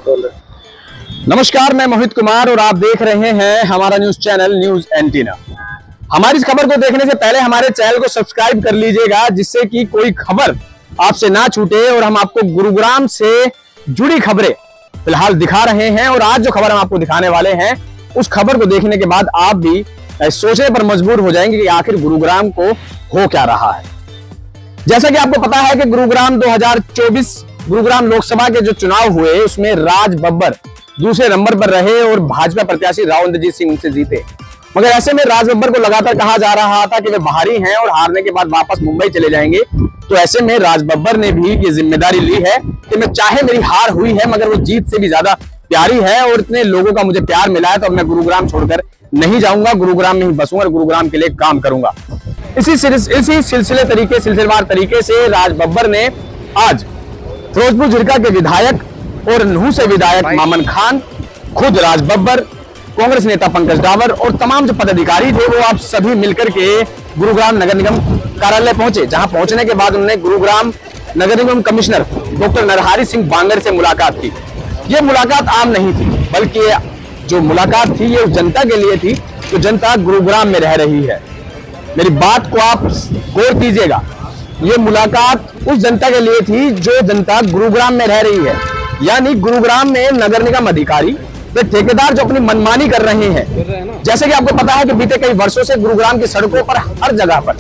नमस्कार, मैं मोहित कुमार और आप देख रहे हैं हमारा न्यूज चैनल न्यूज एंटीना। हमारी इस खबर को देखने से पहले हमारे चैनल को सब्सक्राइब कर लीजिएगा, जिससे कि कोई खबर आपसे ना छूटे। और हम आपको गुरुग्राम से जुड़ी खबरें फिलहाल दिखा रहे हैं और आज जो खबर हम आपको दिखाने वाले हैं उस खबर को देखने के बाद आप भी सोचने पर मजबूर हो जाएंगे कि आखिर गुरुग्राम को हो क्या रहा है। जैसा कि आपको पता है कि गुरुग्राम 2024 गुरुग्राम लोकसभा के जो चुनाव हुए उसमें राज बब्बर दूसरे नंबर पर रहे और भाजपा प्रत्याशी राव इंद्रजीत सिंह उनसे जीते। मगर ऐसे में राज बब्बर को लगातार कहा जा रहा था कि वे बाहरी हैं और हारने के बाद वापस मुंबई चले जाएंगे। तो ऐसे में राज बब्बर ने भी ये जिम्मेदारी ली है कि मैं चाहे मेरी हार हुई है मगर वो जीत से भी ज्यादा प्यारी है और इतने लोगों का मुझे प्यार मिला है तो अब मैं गुरुग्राम छोड़कर नहीं जाऊंगा, गुरुग्राम में ही बसूंगा और गुरुग्राम के लिए काम करूंगा। इसी सिलसिलेवार तरीके से राज बब्बर ने आज फिरोजपुर झिरका के विधायक और नूह से विधायक मामन खान, खुद राज बब्बर, कांग्रेस नेता पंकज डावर और तमाम जो पदाधिकारी थे वो आप सभी मिलकर के गुरुग्राम नगर निगम कार्यालय पहुंचे, जहां पहुंचने के बाद उन्होंने गुरुग्राम नगर निगम कमिश्नर डॉक्टर नरहरि सिंह बांगर से मुलाकात की। ये मुलाकात आम नहीं थी, बल्कि जो मुलाकात थी ये उस जनता के लिए थी जो जनता गुरुग्राम में रह रही है। मेरी बात को आप गौर कीजिएगा, ये मुलाकात उस जनता के लिए थी जो जनता गुरुग्राम में रह रही है। यानी गुरुग्राम में नगर निगम अधिकारी वे ठेकेदार जो अपनी मनमानी कर रहे हैं। जैसे कि आपको पता है कि बीते कई वर्षों से गुरुग्राम की सड़कों पर हर जगह पर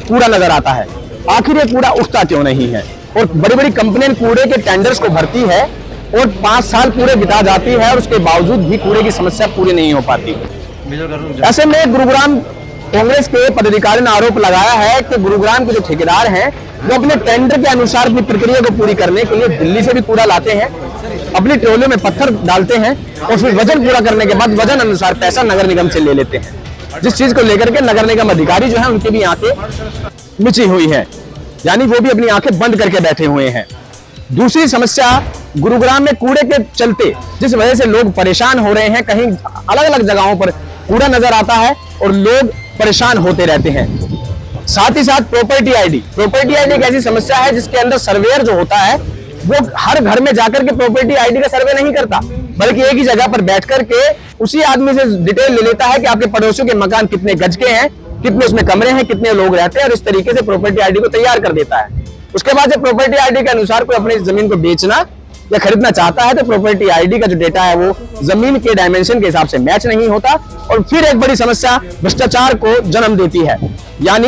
कूड़ा नजर आता है। आखिर ये कूड़ा उठता क्यों नहीं है? और बड़ी बड़ी कंपनियां कूड़े के टेंडर्स को भरती है और 5 साल पूरे बिता जाती है और उसके बावजूद भी कूड़े की समस्या पूरी नहीं हो पाती। ऐसे में गुरुग्राम कांग्रेस के पदाधिकारी ने आरोप लगाया है कि गुरुग्राम के जो ठेकेदार हैं वो अपने टेंडर के अनुसार अपनी प्रक्रिया को पूरी करने के लिए दिल्ली से भी कूड़ा लाते हैं, अपनी ट्रॉलियों में पत्थर डालते हैं और फिर वजन पूरा करने के बाद वजन अनुसार पैसा नगर निगम से ले लेते हैं। जिस चीज को लेकर के नगर निगम अधिकारी जो है उनकी भी आंखें मिची हुई है, यानी वो भी अपनी आंखें बंद करके बैठे हुए हैं। दूसरी समस्या गुरुग्राम में कूड़े के चलते जिस वजह से लोग परेशान हो रहे हैं, कहीं अलग अलग जगहों पर कूड़ा नजर आता है और लोग परेशान होते रहते हैं। साथ ही साथ प्रॉपर्टी आईडी एक ऐसी समस्या है जिसके अंदर सर्वेयर जो होता है वो हर घर में जाकर के प्रॉपर्टी आईडी का सर्वे नहीं करता, बल्कि एक ही जगह पर बैठ करके उसी आदमी से डिटेल ले लेता है कि आपके पड़ोसियों के मकान कितने गज के हैं, कितने उसमें कमरे हैं, कितने लोग रहते हैं और इस तरीके से प्रॉपर्टी आईडी को तैयार कर देता है। उसके बाद जब प्रॉपर्टी आईडी के अनुसार कोई अपनी जमीन को बेचना या खरीदना चाहता है तो प्रॉपर्टी आईडी का जो डेटा है वो जमीन के डायमेंशन के हिसाब से मैच नहीं होता और फिर एक बड़ी समस्या भ्रष्टाचार को जन्म देती है। यानी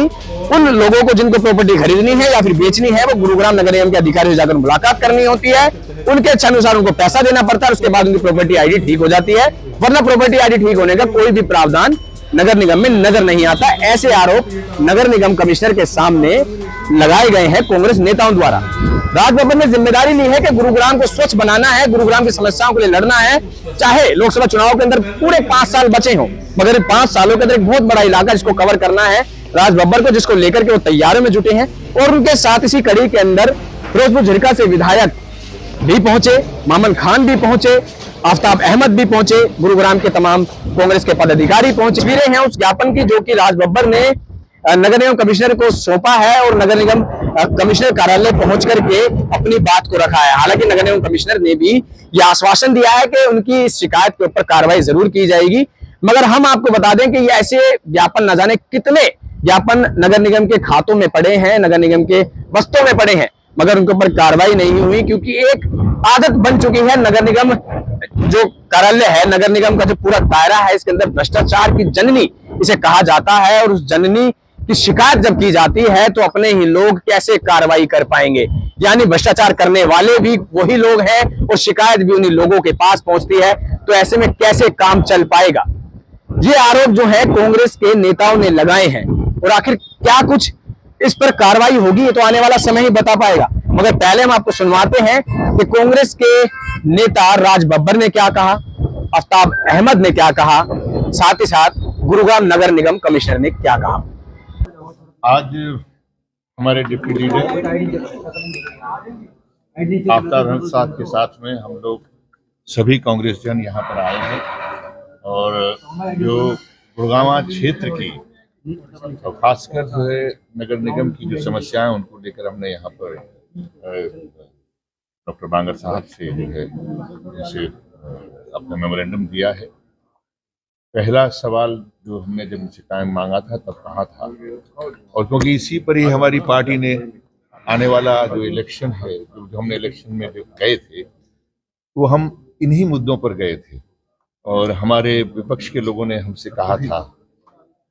उन लोगों को जिनको प्रॉपर्टी खरीदनी है या फिर बेचनी है वो गुरुग्राम नगर निगम के अधिकारी से जाकर मुलाकात करनी होती है, उनके इच्छा अनुसार उनको पैसा देना पड़ता है, उसके बाद उनकी प्रॉपर्टी आईडी ठीक हो जाती है, वरना प्रॉपर्टी आईडी ठीक होने का कोई भी प्रावधान नगर निगम में नजर नहीं आता। ऐसे आरोप नगर निगम कमिश्नर के सामने लगाए गए हैं कांग्रेस नेताओं द्वारा। राज बब्बर ने जिम्मेदारी ली है कि गुरुग्राम को स्वच्छ बनाना है, गुरुग्राम की समस्याओं के लिए लड़ना है, चाहे लोकसभा चुनाव के अंदर पूरे 5 साल बचे हों, मगर 5 सालों के अंदर एक बहुत बड़ा इलाका जिसको कवर करना है राज बब्बर को, जिसको लेकर के वो तैयारियों में जुटे हैं। और उनके साथ इसी कड़ी के अंदर फिरोजपुर झिरका से विधायक भी पहुंचे, मामन खान भी पहुंचे, आफ्ताब अहमद भी पहुंचे, गुरुग्राम के तमाम कांग्रेस के पदाधिकारी पहुंचे। तस्वीरें हैं उस ज्ञापन की जो कि राज बब्बर ने नगर निगम कमिश्नर को सौंपा है और नगर निगम कमिश्नर कार्यालय पहुंच करके अपनी बात को रखा है। हालांकि नगर निगम कमिश्नर ने भी यह आश्वासन दिया है कि उनकी इस शिकायत के ऊपर कार्रवाई जरूर की जाएगी, मगर हम आपको बता दें कि ये ऐसे ज्ञापन न जाने कितने ज्ञापन नगर निगम के खातों में पड़े हैं, नगर निगम के बस्तों में पड़े हैं, मगर उनके ऊपर कार्रवाई नहीं हुई, क्योंकि एक आदत बन चुकी है नगर निगम जो कार्यालय है, नगर निगम का जो पूरा दायरा है, इसके अंदर भ्रष्टाचार की जननी इसे कहा जाता है। और उस जननी की शिकायत जब की जाती है तो अपने ही लोग कैसे कार्रवाई कर पाएंगे? यानी भ्रष्टाचार करने वाले भी वही लोग हैं और शिकायत भी उन्हीं लोगों के पास पहुंचती है, तो ऐसे में कैसे काम चल पाएगा? ये आरोप जो है कांग्रेस के नेताओं ने लगाए हैं और आखिर क्या कुछ इस पर कार्रवाई होगी ये तो आने वाला समय ही बता पाएगा। मगर पहले हम आपको सुनवाते हैं कि कांग्रेस के नेता राज बब्बर ने क्या कहा, आफ्ताब अहमद ने क्या कहा, साथ ही साथ गुरुग्राम नगर निगम कमिश्नर ने क्या कहा। आज हमारे डिप्टी लीडर आफ्ताब अहमद साहब के साथ में हम लोग सभी कांग्रेस जन यहाँ पर आए हैं और जो गुरुग्राम क्षेत्र की और खासकर जो है नगर निगम की जो समस्याएं उनको लेकर हमने यहाँ पर डॉक्टर बांगर साहब से जो है उनसे अपना मेमोरेंडम दिया है। पहला सवाल जो हमने जब उनसे टाइम मांगा था तब कहा था, और क्योंकि इसी पर ही हमारी पार्टी ने आने वाला जो इलेक्शन है, जो हमने इलेक्शन में जो गए थे वो हम इन्हीं मुद्दों पर गए थे, और हमारे विपक्ष के लोगों ने हमसे कहा था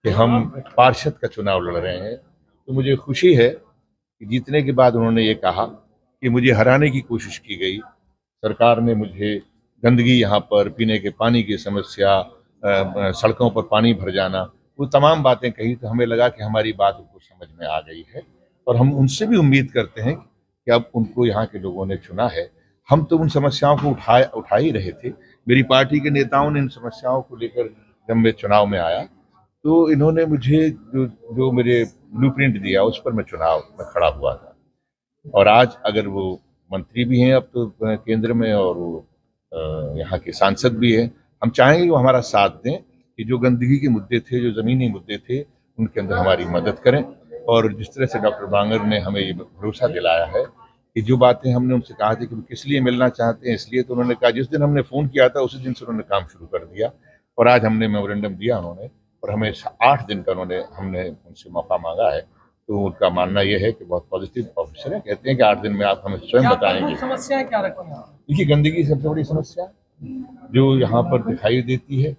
कि हम पार्षद का चुनाव लड़ रहे हैं। तो मुझे खुशी है कि जीतने के बाद उन्होंने ये कहा कि मुझे हराने की कोशिश की गई। सरकार ने मुझे गंदगी, यहाँ पर पीने के पानी की समस्या, सड़कों पर पानी भर जाना, वो तमाम बातें कही। तो हमें लगा कि हमारी बात उनको समझ में आ गई है, और हम उनसे भी उम्मीद करते हैं कि अब उनको यहाँ के लोगों ने चुना है। हम तो उन समस्याओं को उठा ही रहे थे। मेरी पार्टी के नेताओं ने इन समस्याओं को लेकर जब मैं चुनाव में आया तो इन्होंने मुझे जो मेरे ब्लूप्रिंट दिया उस पर मैं चुनाव में खड़ा हुआ था। और आज अगर वो मंत्री भी हैं अब तो केंद्र में, और वो यहाँ के सांसद भी हैं, हम चाहेंगे कि वो हमारा साथ दें कि जो गंदगी के मुद्दे थे, जो ज़मीनी मुद्दे थे, उनके अंदर हमारी मदद करें। और जिस तरह से डॉक्टर बांगर ने हमें ये भरोसा दिलाया है कि जो बातें हमने उनसे कहा थी कि किस लिए मिलना चाहते हैं, इसलिए, तो उन्होंने कहा, जिस दिन हमने फ़ोन किया था उसी दिन से उन्होंने काम शुरू कर दिया। और आज हमने मेमोरेंडम दिया उन्होंने, और हमें 8 दिन का हमने उनसे मौका मांगा है। तो उनका मानना यह है कि बहुत पॉजिटिव ऑफिसर है, कहते हैं कि 8 दिन में आप हमें स्वयं बताएंगे। समस्याएं क्या रखी हैं? देखिए, गंदगी सबसे बड़ी समस्या जो यहाँ पर दिखाई देती है।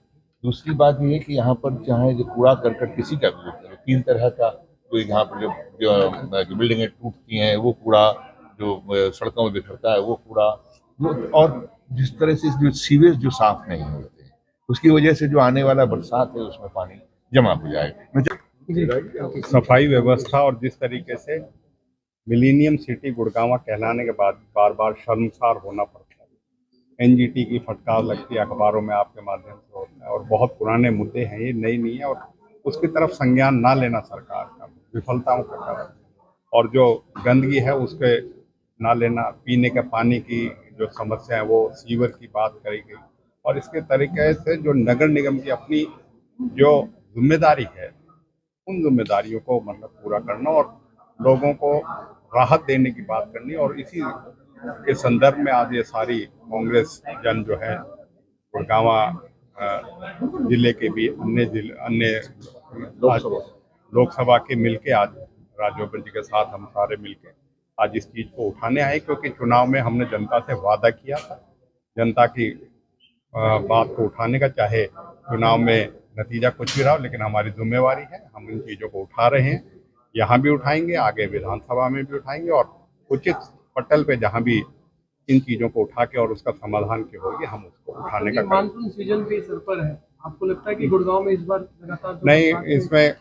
दूसरी बात यह है कि यहाँ पर चाहे जो कूड़ा करकट किसी का भी होता है, 3 तरह का, जो यहाँ पर जो बिल्डिंगें टूटती हैं वो कूड़ा, जो सड़कों में बिखरता है वो कूड़ा, और जिस तरह से जो सीवेज जो साफ नहीं होते हैं, उसकी वजह से जो आने वाला बरसात है उसमें पानी जमा हो जाएगा। सफाई व्यवस्था और जिस तरीके से मिलेनियम सिटी गुड़गांव कहलाने के बाद बार बार शर्मसार होना पड़ता है। एनजीटी की फटकार लगती है, अखबारों में आपके माध्यम से होता है, और बहुत पुराने मुद्दे हैं, ये नई नहीं है, और उसकी तरफ संज्ञान ना लेना सरकार का विफलताओं का कारण। और जो गंदगी है उसके ना लेना, पीने के पानी की जो समस्या है वो सीवर की बात करी गई, और इसके तरीके से जो नगर निगम की अपनी जो जिम्मेदारी है उन जिम्मेदारियों को मतलब पूरा करना और लोगों को राहत देने की बात करनी। और इसी के संदर्भ में आज ये सारी कांग्रेस जन जो है गुड़गांव जिले के भी अन्य लोकसभा के मिलके आज राजगोपाल जी के साथ हम सारे मिलके आज इस चीज़ को उठाने आए, क्योंकि चुनाव में हमने जनता से वादा किया था जनता की बात को उठाने का। चाहे चुनाव में नतीजा कुछ भी रहा, लेकिन हमारी जिम्मेवारी है, हम इन चीज़ों को उठा रहे हैं, यहाँ भी उठाएंगे, आगे विधानसभा में भी उठाएंगे, और उचित पटल पे जहाँ भी इन चीज़ों को उठा के और उसका समाधान की होगी हम उसको उठाने का। मानसून सीजन भी सर पर है, आपको लगता है कि गुड़गांव में इस बार लगातार नहीं, इसमें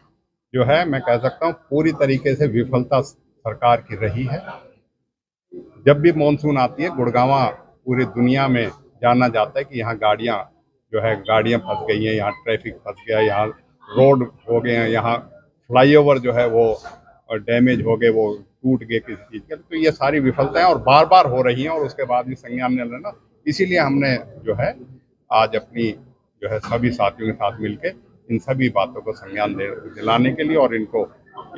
जो है मैं कह सकता हूँ पूरी तरीके से विफलता सरकार की रही है। जब भी मानसून आती है गुड़गांव पूरी दुनिया में जाना जाता है कि यहाँ गाड़ियाँ फंस गई हैं, यहाँ ट्रैफिक फंस गया, यहाँ रोड हो गए हैं, यहाँ फ्लाईओवर जो है वो डैमेज हो गए, वो टूट गए किसी चीज़ के। तो ये सारी विफलताएं और बार बार हो रही हैं, और उसके बाद भी संज्ञान नहीं लेना। इसीलिए हमने जो है आज अपनी जो है सभी साथियों के साथ मिलके इन सभी बातों को संज्ञान दिलाने के लिए, और इनको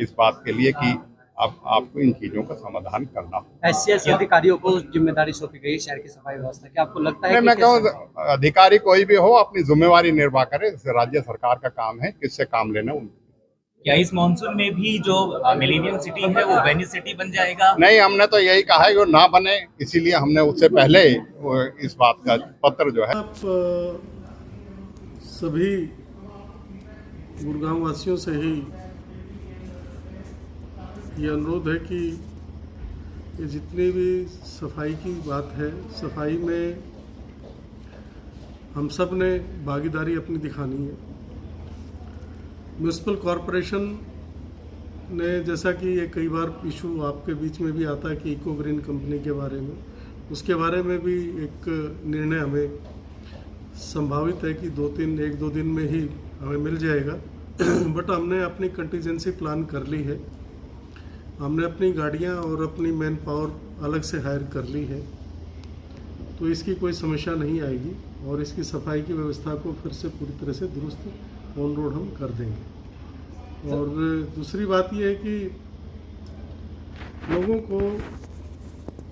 इस बात के लिए कि अब आपको इन चीजों का समाधान करना हो। ऐसे अधिकारियों को जिम्मेदारी सौंपी गई शहर की सफाई व्यवस्था की, आपको लगता है? मैं कहूँ अधिकारी कोई भी हो अपनी जिम्मेवारी निर्वाह करे, राज्य सरकार का काम है, किससे काम लेना उनको। क्या इस मानसून में भी जो मिलेनियम सिटी है वो वेनिस सिटी बन जाएगा? नहीं, हमने तो यही कहा है कि वो ना बने, इसीलिए हमने उससे पहले इस बात का पत्र जो है। सभी गुड़गांव वासियों से ही ये अनुरोध है कि ये जितनी भी सफाई की बात है, सफाई में हम सब ने भागीदारी अपनी दिखानी है। म्यूनिसिपल कॉरपोरेशन ने, जैसा कि ये कई बार इशू आपके बीच में भी आता है कि इको ग्रीन कंपनी के बारे में, उसके बारे में भी एक निर्णय हमें संभावित है कि 1-2 दिन में ही हमें मिल जाएगा। बट हमने अपनी कंटीजेंसी प्लान कर ली है, हमने अपनी गाड़ियां और अपनी मैन पावर अलग से हायर कर ली है, तो इसकी कोई समस्या नहीं आएगी, और इसकी सफाई की व्यवस्था को फिर से पूरी तरह से दुरुस्त ऑन रोड हम कर देंगे। और दूसरी बात यह है कि लोगों को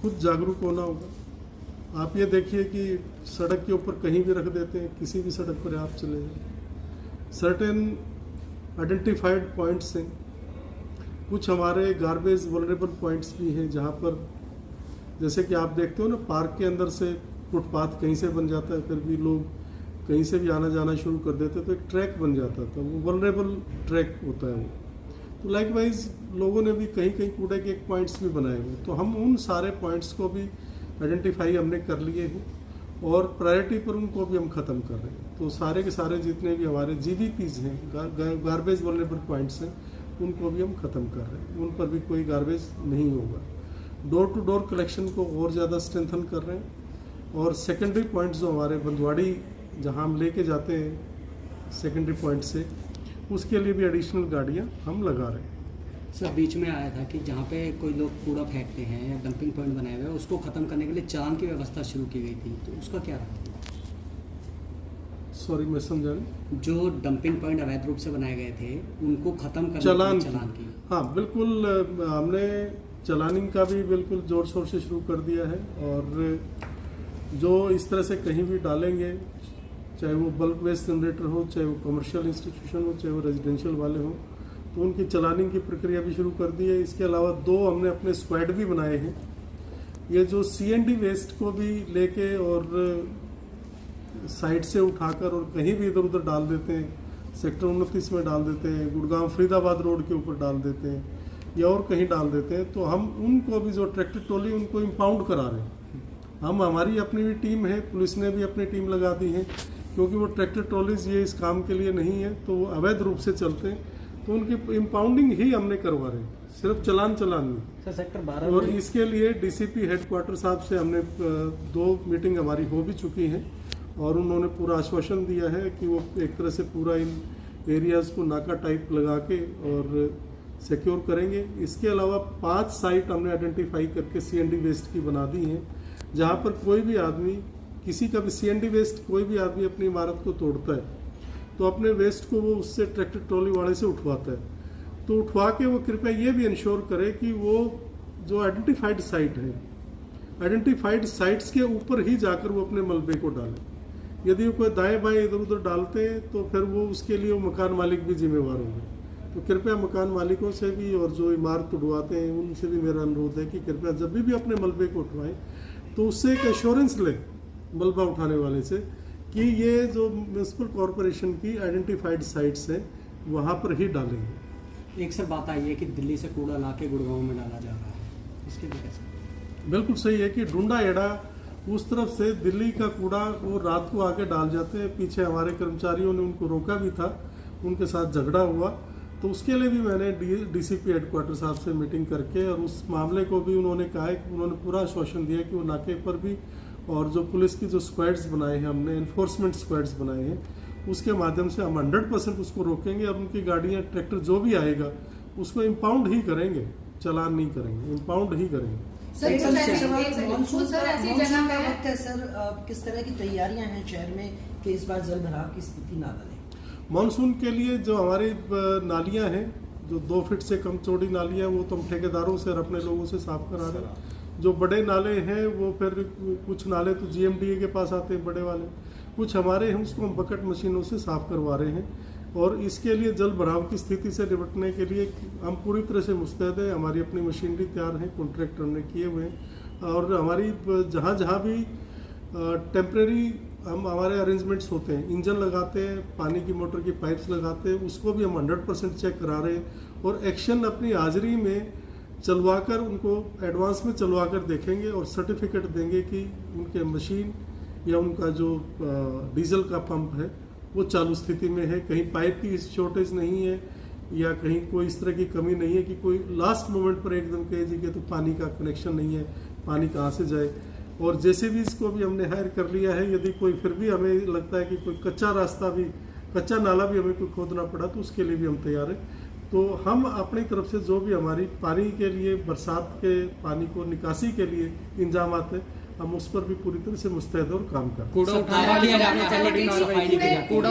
खुद जागरूक होना होगा। आप ये देखिए कि सड़क के ऊपर कहीं भी रख देते हैं, किसी भी सड़क पर आप चले जाए, सर्टेन आइडेंटिफाइड पॉइंट्स हैं। कुछ हमारे गार्बेज वल्नरेबल पॉइंट्स भी हैं जहाँ पर जैसे कि आप देखते हो ना, पार्क के अंदर से फुटपाथ कहीं से बन जाता है, फिर भी लोग कहीं से भी आना जाना शुरू कर देते, तो एक ट्रैक बन जाता था, वो वल्नरेबल ट्रैक होता है वो। तो लाइकवाइज लोगों ने भी कहीं कहीं कूड़े के एक पॉइंट्स भी बनाए हुए, तो हम उन सारे पॉइंट्स को भी आइडेंटिफाई हमने कर लिए हैं और प्रायोरिटी पर उनको भी हम ख़त्म कर रहे हैं। तो सारे के सारे जितने भी हमारे GVPs हैं, गार्बेज वल्नरेबल पॉइंट्स हैं, उनको भी हम ख़त्म कर रहे हैं, उन पर भी कोई गार्बेज नहीं होगा। डोर टू डोर कलेक्शन को और ज़्यादा स्ट्रेंथन कर रहे हैं और सेकेंडरी पॉइंट्स जो हमारे बंदवाड़ी जहाँ हम लेके जाते हैं सेकेंडरी पॉइंट से, उसके लिए भी एडिशनल गाड़ियाँ हम लगा रहे हैं। सर बीच में आया था कि जहाँ पे कोई लोग कूड़ा फेंकते हैं या डंपिंग पॉइंट बनाए हुए हैं, उसको ख़त्म करने के लिए चालान की व्यवस्था शुरू की गई थी, तो उसका क्या रहा? सॉरी मैं समझा नहीं। जो डंपिंग पॉइंट अवैध रूप से बनाए गए थे उनको ख़त्म करने चालान के लिए चालान की। हाँ बिल्कुल, हमने चलानिंग का भी बिल्कुल ज़ोर शोर से शुरू कर दिया है और जो इस तरह से कहीं भी डालेंगे, चाहे वो बल्क वेस्ट जनरेटर हो, चाहे वो कमर्शियल इंस्टीट्यूशन हो, चाहे वो रेजिडेंशियल वाले हों, तो उनकी चलानिंग की प्रक्रिया भी शुरू कर दी है। इसके अलावा 2 हमने अपने स्क्वाड भी बनाए हैं। ये जो CND वेस्ट को भी लेके और साइड से उठाकर और कहीं भी इधर उधर डाल देते हैं, सेक्टर 29 में डाल देते हैं, गुड़गांव फरीदाबाद रोड के ऊपर डाल देते हैं या और कहीं डाल देते हैं, तो हम उनको भी जो ट्रैक्टर ट्रॉली उनको इम्पाउंड करा रहे हैं। हम हमारी अपनी भी टीम है, पुलिस ने भी अपनी टीम लगा दी है, क्योंकि वो ट्रैक्टर ट्रॉलीज ये इस काम के लिए नहीं है, तो वो अवैध रूप से चलते हैं, तो उनकी इम्पाउंडिंग ही हमने करवा रहे हैं, सिर्फ चलान नहीं। सर सेक्टर 12 और इसके लिए DCP हेडक्वार्टर साहब से हमने 2 मीटिंग हमारी हो भी चुकी हैं और उन्होंने पूरा आश्वासन दिया है कि वो एक तरह से पूरा इन एरियाज़ को नाका टाइप लगा के और सिक्योर करेंगे। इसके अलावा 5 साइट हमने आइडेंटिफाई करके CND वेस्ट की बना दी हैं, जहाँ पर कोई भी आदमी किसी का भी CND वेस्ट कोई भी आदमी अपनी इमारत को तोड़ता है तो अपने वेस्ट को वो उससे ट्रैक्टर ट्रॉली वाले से उठवाता है, तो उठवा के वो कृपया ये भी इंश्योर करे कि वो जो आइडेंटिफाइड साइट है, आइडेंटिफाइड साइट्स के ऊपर ही जाकर वो अपने मलबे को डालें। यदि वो कोई दाएं बाएं इधर उधर डालते हैं तो फिर वो उसके लिए वो मकान मालिक भी जिम्मेवार होंगे। तो कृपया मकान मालिकों से भी और जो इमारत उठवाते हैं उनसे भी मेरा अनुरोध है कि कृपया जब भी अपने मलबे को उठवाएं तो उससे एक एश्योरेंस लें मलबा उठाने वाले से कि ये जो म्यूनसिपल कॉरपोरेशन की आइडेंटिफाइड साइट्स हैं वहाँ पर ही डालेंगे। एक सर बात आई है कि दिल्ली से कूड़ा ला के गुड़गांव में डाला जा रहा है, इसके लिए कैसे? बिल्कुल सही है कि ढूंढा एड़ा उस तरफ से दिल्ली का कूड़ा वो रात को आके डाल जाते हैं। पीछे हमारे कर्मचारियों ने उनको रोका भी था, उनके साथ झगड़ा हुआ, तो उसके लिए भी मैंने DCP हेडक्वार्टर साहब से मीटिंग करके और उस मामले को भी उन्होंने कहा है कि उन्होंने पूरा आश्वासन दिया कि वो नाके पर भी और जो पुलिस की जो स्क्वाड्स बनाए हैं हमने, एनफोर्समेंट स्क्वाड्स बनाए हैं, उसके माध्यम से हम 100% उसको रोकेंगे और उनकी गाड़ियाँ ट्रैक्टर जो भी आएगा उसको इम्पाउंड ही करेंगे, चालान नहीं करेंगे, इम्पाउंड ही करेंगे। सर ऐसी जगह है सर, किस तरह की तैयारियां हैं शहर में कि इस बार जल भराव की स्थिति ना बने? मानसून के लिए जो हमारी नालियां हैं, जो 2 फीट से कम चौड़ी नालियां, वो तो हम ठेकेदारों से और अपने लोगों से साफ करा रहे हैं। जो बड़े नाले हैं वो फिर कुछ नाले तो GMDA के पास आते हैं बड़े वाले, कुछ हमारे हैं उसको हम बकेट मशीनों से साफ करवा रहे हैं। और इसके लिए जल भराव की स्थिति से निपटने के लिए हम पूरी तरह से मुस्तैद हैं। हमारी अपनी मशीनरी तैयार है, कॉन्ट्रैक्टर ने किए हुए हैं और हमारी जहाँ जहाँ भी टेम्प्रेरी हमारे अरेंजमेंट्स होते हैं, इंजन लगाते हैं, पानी की मोटर की पाइप्स लगाते हैं, उसको भी हम 100% चेक करा रहे हैं और एक्शन अपनी हाजिरी में चलवाकर उनको एडवांस में चलवाकर देखेंगे और सर्टिफिकेट देंगे कि उनके मशीन या उनका जो डीजल का पंप है वो चालू स्थिति में है, कहीं पाइप की शॉर्टेज नहीं है या कहीं कोई इस तरह की कमी नहीं है कि कोई लास्ट मोमेंट पर एकदम कहे जी कि तो पानी का कनेक्शन नहीं है, पानी कहाँ से जाए। और जैसे भी इसको भी हमने हायर कर लिया है, यदि कोई फिर भी हमें लगता है कि कोई कच्चा रास्ता भी, कच्चा नाला भी हमें कोई खोदना पड़ा तो उसके लिए भी हम तैयार हैं। तो हम अपनी तरफ से जो भी हमारी पानी के लिए, बरसात के पानी को निकासी के लिए इंतजाम है, हम उस पर भी पूरी तरह से मुस्तैद और काम कर। कूड़ा उठाने वाली कंपनी कूड़ा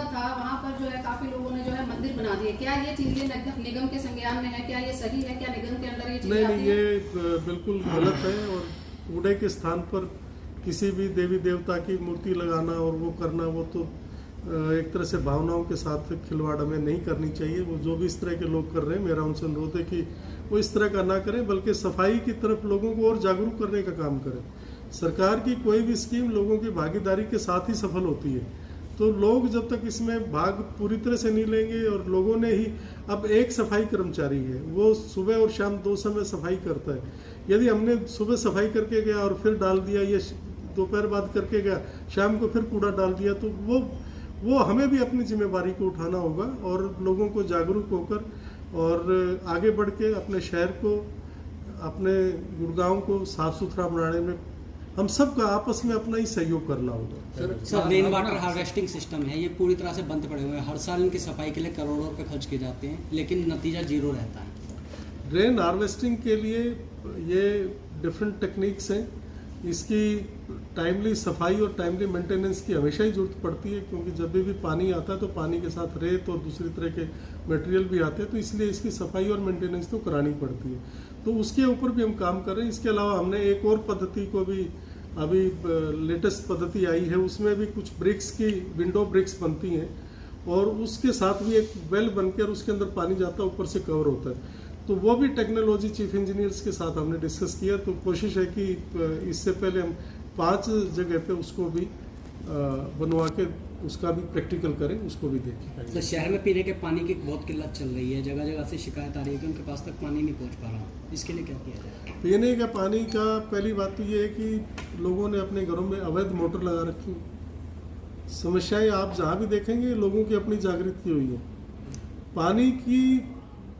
था, वहाँ पर जो है काफी लोगों ने जो है मंदिर बना दिए, क्या ये चीजें निगम के संज्ञान में है? क्या ये सही है? क्या निगम के अंदर ये चीजें नहीं, आती हैं? ये बिल्कुल गलत है। और कूड़े के स्थान पर किसी भी देवी देवता की मूर्ति लगाना और वो करना, वो तो एक तरह से भावनाओं के साथ खिलवाड़ हमें नहीं करनी चाहिए। वो जो भी इस तरह के लोग कर रहे हैं, मेरा उनसे अनुरोध है कि वो इस तरह का ना करें, बल्कि सफाई की तरफ लोगों को और जागरूक करने का काम करें। सरकार की कोई भी स्कीम लोगों की भागीदारी के साथ ही सफल होती है। तो लोग जब तक इसमें भाग पूरी तरह से नहीं लेंगे, और लोगों ने ही, अब एक सफाई कर्मचारी है, वो सुबह और शाम 2 समय सफाई करता है। यदि हमने सुबह सफाई करके गया और फिर डाल दिया, या दोपहर बाद करके गया, शाम को फिर कूड़ा डाल दिया, तो वो हमें भी अपनी जिम्मेवारी को उठाना होगा और लोगों को जागरूक होकर और आगे बढ़ के अपने शहर को, अपने गुड़गांव को साफ सुथरा बनाने में हम सब का आपस में अपना ही सहयोग करना होगा। Sir, rain water harvesting system है, ये पूरी तरह से बंद पड़े हुए हैं। हर साल इनकी सफाई के लिए करोड़ों रुपए खर्च किए जाते हैं, लेकिन नतीजा जीरो रहता है। रेन हार्वेस्टिंग के लिए ये डिफरेंट टेक्निक्स हैं। इसकी टाइमली सफाई और टाइमली मेंटेनेंस की हमेशा ही जरूरत पड़ती है, क्योंकि जब भी पानी आता है तो पानी के साथ रेत और दूसरी तरह के मटेरियल भी आते हैं, तो इसलिए इसकी सफाई और मेंटेनेंस तो करानी पड़ती है। तो उसके ऊपर भी हम काम कर रहे हैं। इसके अलावा हमने एक और पद्धति को भी, अभी लेटेस्ट पद्धति आई है, उसमें भी कुछ ब्रिक्स की विंडो ब्रिक्स बनती हैं और उसके साथ भी एक वेल बनकर उसके अंदर पानी जाता है, ऊपर से कवर होता है। तो वो भी टेक्नोलॉजी चीफ इंजीनियर्स के साथ हमने डिस्कस किया। तो कोशिश है कि इससे पहले हम 5 जगह पे उसको भी बनवा के उसका भी प्रैक्टिकल करें, उसको भी देखें। तो शहर में पीने के पानी की बहुत किल्लत चल रही है, जगह जगह से शिकायत आ रही है कि उनके पास तक पानी नहीं पहुंच पा रहा। इसके लिए क्या किया जाए? पीने का पानी का पहली बात तो ये है कि लोगों ने अपने घरों में अवैध मोटर लगा रखी। समस्याएं आप जहाँ भी देखेंगे लोगों की अपनी जागृति हुई है। पानी की,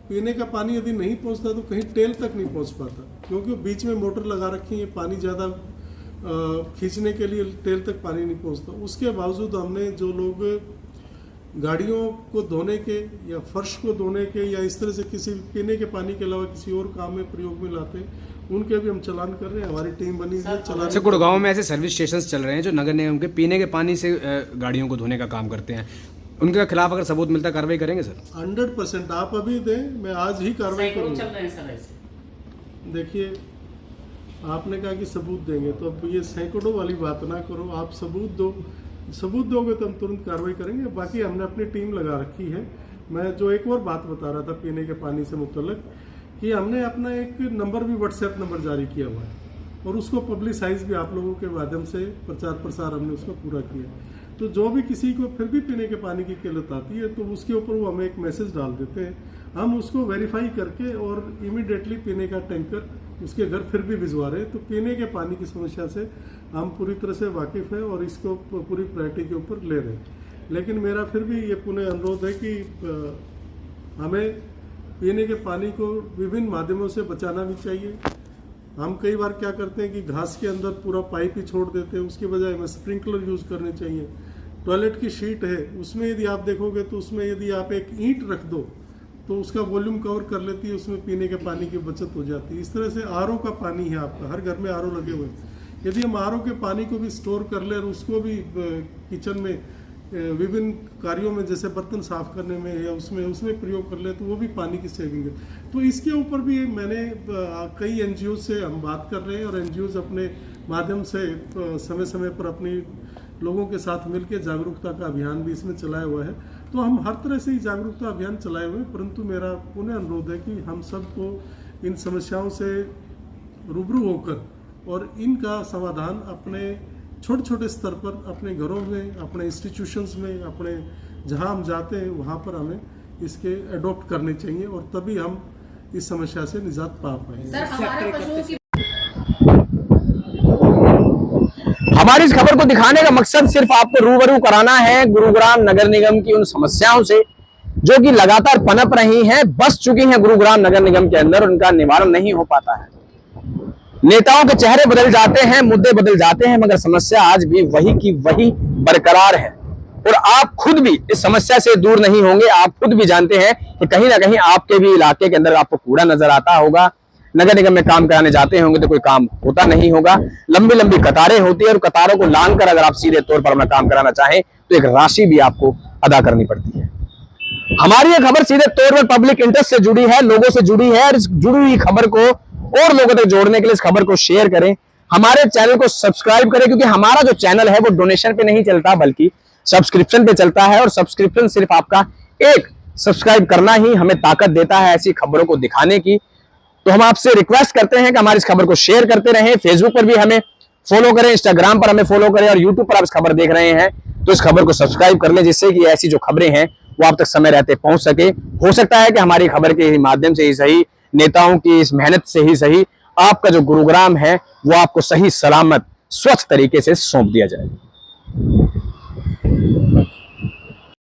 पीने का पानी यदि नहीं पहुंचता तो कहीं टेल तक नहीं पहुंच पाता, क्योंकि बीच में मोटर लगा रखी है, पानी ज़्यादा खींचने के लिए टेल तक पानी नहीं पहुंचता। उसके बावजूद हमने जो लोग गाड़ियों को धोने के या फर्श को धोने के या इस तरह से किसी पीने के पानी के अलावा किसी और काम में प्रयोग में लाते हैं, उनके भी हम चालान कर रहे हैं। हमारी टीम बनी है चालान। अच्छा, गुड़गांव में ऐसे सर्विस स्टेशन चल रहे हैं जो नगर निगम के पीने के पानी से गाड़ियों को धोने का काम करते हैं, उनके खिलाफ अगर सबूत मिलता कार्रवाई करेंगे सर? 100% आप अभी दें, मैं आज ही कार्रवाई करूँगा। देखिए, आपने कहा कि सबूत देंगे, तो अब ये सैकड़ों वाली बात ना करो, आप सबूत दो। सबूत दोगे तो हम तुरंत कार्रवाई करेंगे। बाकी हमने अपनी टीम लगा रखी है। मैं जो एक और बात बता रहा था पीने के पानी से मुतल्लिक, कि हमने अपना एक नंबर भी, व्हाट्सएप नंबर जारी किया हुआ है और उसको पब्लिसाइज भी आप लोगों के माध्यम से प्रचार प्रसार हमने उसका पूरा किया। तो जो भी किसी को फिर भी पीने के पानी की किल्लत आती है तो उसके ऊपर वो हमें एक मैसेज डाल देते हैं, हम उसको वेरीफाई करके और इमीडिएटली पीने का टैंकर उसके घर फिर भी भिजवा रहे हैं। तो पीने के पानी की समस्या से हम पूरी तरह से वाकिफ़ हैं और इसको पूरी प्रायोरिटी के ऊपर ले रहे हैं। लेकिन मेरा फिर भी ये पुनः अनुरोध है कि हमें पीने के पानी को विभिन्न माध्यमों से बचाना भी चाहिए। हम कई बार क्या करते हैं कि घास के अंदर पूरा पाइप ही छोड़ देते हैं, उसके बजाय हमें स्प्रिंकलर यूज़ करने चाहिए। टॉयलेट की शीट है, उसमें यदि आप देखोगे तो उसमें यदि आप एक ईंट रख दो तो उसका वॉल्यूम कवर कर लेती है, उसमें पीने के पानी की बचत हो जाती है। इस तरह से आरओ का पानी है, आपका हर घर में आरओ लगे हुए हैं, यदि हम आरओ के पानी को भी स्टोर कर लें और उसको भी किचन में विभिन्न कार्यों में जैसे बर्तन साफ करने में या उसमें प्रयोग कर ले तो वो भी पानी की सेविंग है। तो इसके ऊपर भी मैंने कई एनजीओ से हम बात कर रहे हैं और एनजीओ अपने माध्यम से समय समय पर अपनी लोगों के साथ मिलकर जागरूकता का अभियान भी इसमें चलाया हुआ है। तो हम हर तरह से ही जागरूकता अभियान चलाए हुए हैं, परंतु मेरा पुनः अनुरोध है कि हम सबको इन समस्याओं से रूबरू होकर और इनका समाधान अपने छोटे छोटे स्तर पर, अपने घरों में, अपने इंस्टीट्यूशंस में, अपने जहां हम जाते हैं वहां पर हमें इसके अडॉप्ट करने चाहिए और तभी हम इस समस्या से निजात पा पाएंगे। हमारी इस खबर को दिखाने का मकसद सिर्फ आपको रूबरू कराना है गुरुग्राम नगर निगम की उन समस्याओं से जो कि लगातार पनप रही हैं, बस चुकी हैं गुरुग्राम नगर निगम के अंदर, उनका निवारण नहीं हो पाता है। नेताओं के चेहरे बदल जाते हैं, मुद्दे बदल जाते हैं, मगर समस्या आज भी वही की वही बरकरार है और आप खुद भी इस समस्या से दूर नहीं होंगे। आप खुद भी जानते हैं कि कहीं ना कहीं आपके भी इलाके के अंदर आपको कूड़ा नजर आता होगा। नगर निगम में काम कराने जाते होंगे तो कोई काम होता नहीं होगा, लंबी लंबी कतारें होती है और कतारों को लांघकर अगर आप सीधे तौर पर अपना काम कराना चाहें तो एक राशि भी आपको अदा करनी पड़ती है। हमारी ये खबर सीधे तौर पर पब्लिक इंटरेस्ट से जुड़ी है, लोगों से जुड़ी है, और इस जुड़ी हुई खबर को और लोगों तक जोड़ने के लिए इस खबर को शेयर करें, हमारे चैनल को सब्सक्राइब करें, क्योंकि हमारा जो चैनल है वो डोनेशन पे नहीं चलता बल्कि सब्सक्रिप्शन पे चलता है, और सब्सक्रिप्शन सिर्फ आपका एक सब्सक्राइब करना ही हमें ताकत देता है ऐसी खबरों को दिखाने की। तो हम आपसे रिक्वेस्ट करते हैं कि हमारी इस खबर को शेयर करते रहें, फेसबुक पर भी हमें फॉलो करें, इंस्टाग्राम पर हमें फॉलो करें, और यूट्यूब पर आप इस खबर देख रहे हैं तो इस खबर को सब्सक्राइब कर लें, जिससे कि ऐसी जो खबरें हैं वो आप तक समय रहते पहुंच सके। हो सकता है कि हमारी खबर के माध्यम से ही सही, नेताओं की इस मेहनत से ही सही, आपका जो गुरुग्राम है वो आपको सही सलामत स्वच्छ तरीके से सौंप दिया जाए।